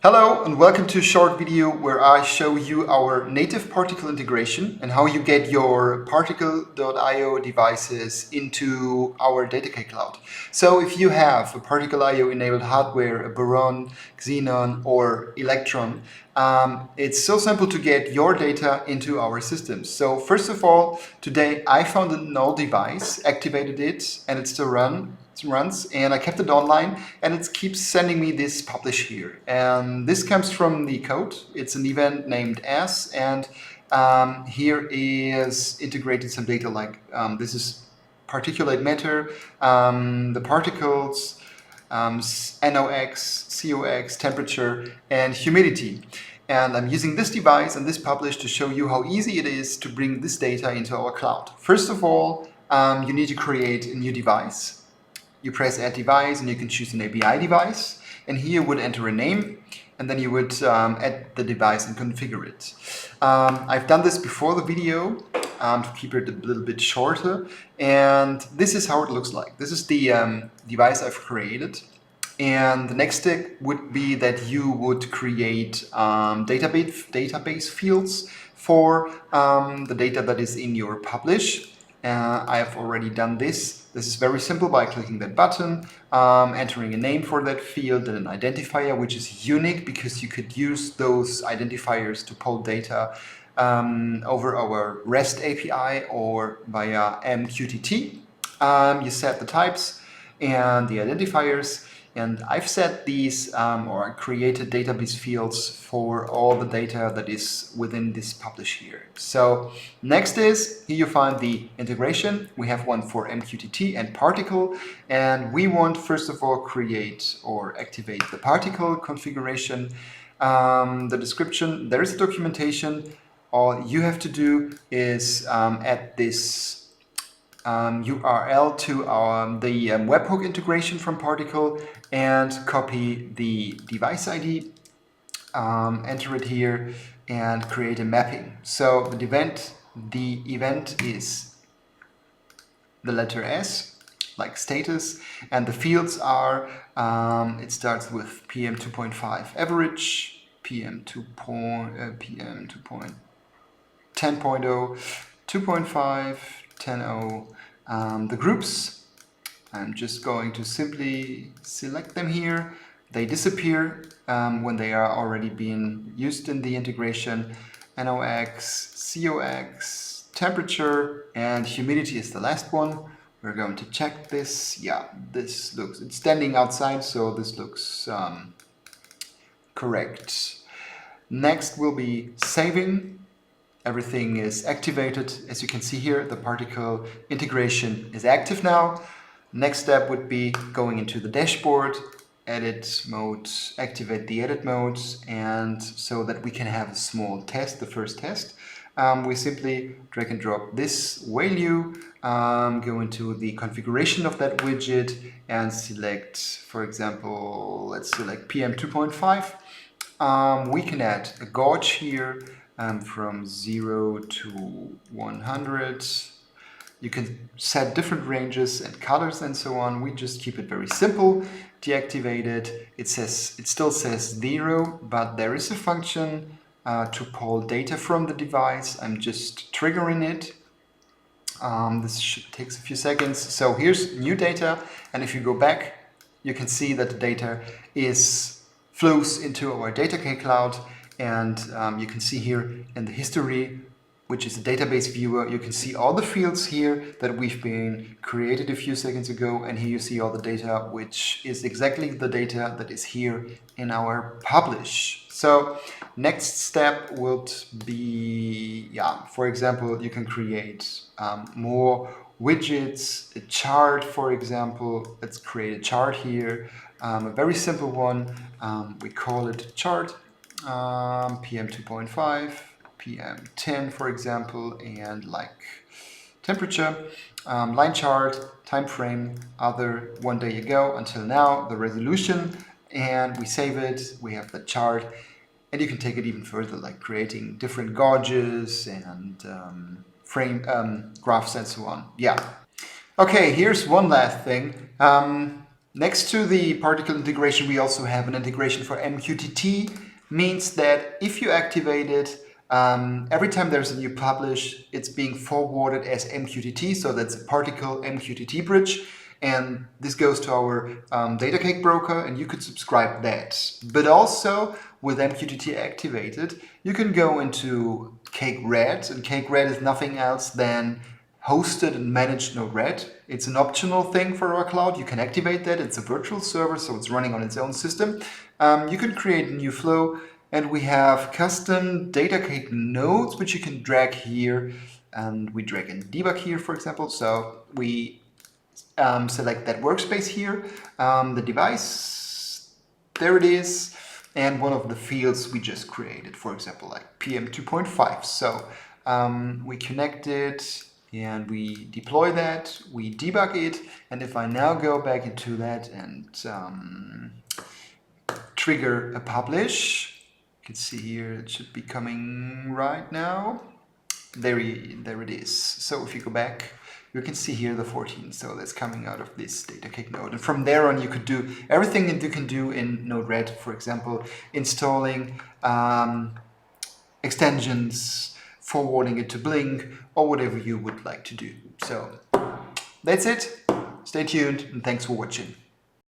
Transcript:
Hello and welcome to a short video where I show you our native particle integration and how you get your particle.io devices into our Datacake Cloud. So if you have a particle.io enabled hardware, a boron, xenon or electron, it's so simple to get your data into our systems. So first of all, today I found a null device, activated it, and it still runs, and I kept it online, and it keeps sending me this publish here. And this comes from the code. It's an event named as, and here is integrated some data like this is particulate matter, the particles, NOx, COx, temperature, and humidity. And I'm using this device and this publish to show you how easy it is to bring this data into our cloud. First of all, you need to create a new device. You press add device and you can choose an API device, and here you would enter a name and then you would add the device and configure it. I've done this before the video to keep it a little bit shorter, and this is how it looks like. This is the device I've created, and the next step would be that you would create database fields for the data that is in your publish. I have already done this. This is very simple by clicking that button, entering a name for that field and an identifier, which is unique because you could use those identifiers to pull data over our REST API or via MQTT. You set the types and the identifiers, and I've set these or created database fields for all the data that is within this publish here. So next is, here you find the integration. We have one for MQTT and particle, and we want first of all create or activate the particle configuration. The description, there is a documentation. All you have to do is add this URL to the webhook integration from Particle and copy the device ID, enter it here and create a mapping. So the event is the letter S, like status, and the fields are, it starts with PM 2.5 average, PM 10.0, 2.5, 10.0. The groups, I'm just going to simply select them here. They disappear when they are already being used in the integration. NOx, COx, temperature, and humidity is the last one. We're going to check this. Yeah, this looks, it's standing outside, so this looks correct. Next will be saving. Everything is activated. As you can see here, the particle integration is active now. Next step would be going into the dashboard, edit mode, activate the edit mode, and so that we can have a small test, the first test. We simply drag and drop this value, go into the configuration of that widget and select, for example, let's select PM 2.5. We can add a gauge here. From 0 to 100. You can set different ranges and colors and so on. We just keep it very simple. Deactivate it. It still says 0, but there is a function to pull data from the device. I'm just triggering it. This takes a few seconds. So here's new data, and if you go back, you can see that the data flows into our Datacake Cloud. And you can see here in the history, which is a database viewer, you can see all the fields here that we've been created a few seconds ago. And here you see all the data, which is exactly the data that is here in our publish. So next step would be, for example, you can create more widgets, a chart, for example. Let's create a chart here, a very simple one. We call it chart. PM 2.5, PM 10, for example, and like temperature, line chart, time frame, other 1 day ago until now, the resolution, and we save it. We have the chart, and you can take it even further, like creating different gauges and frame, graphs and so on. Yeah. Okay, here's one last thing. Next to the particle integration, we also have an integration for MQTT. Means that if you activate it, every time there's a new publish, it's being forwarded as MQTT. So that's a particle MQTT bridge. And this goes to our Datacake broker, and you could subscribe that. But also with MQTT activated, you can go into Cake Red, and Cake Red is nothing else than hosted and managed Node-RED. It's an optional thing for our cloud. You can activate that. It's a virtual server, so it's running on its own system. You can create a new flow, and we have custom Datacake nodes, which you can drag here. And we drag in debug here, for example. So we select that workspace here, the device, there it is, and one of the fields we just created, for example, like PM 2.5. So we connect it, and we deploy that, we debug it, and if I now go back into that and trigger a publish, you can see here it should be coming right now. There it is. So if you go back, you can see here the 14. So that's coming out of this Datacake node. And from there on, you could do everything that you can do in Node-RED, for example, installing extensions, forwarding it to Blink, or whatever you would like to do. So that's it. Stay tuned, and thanks for watching.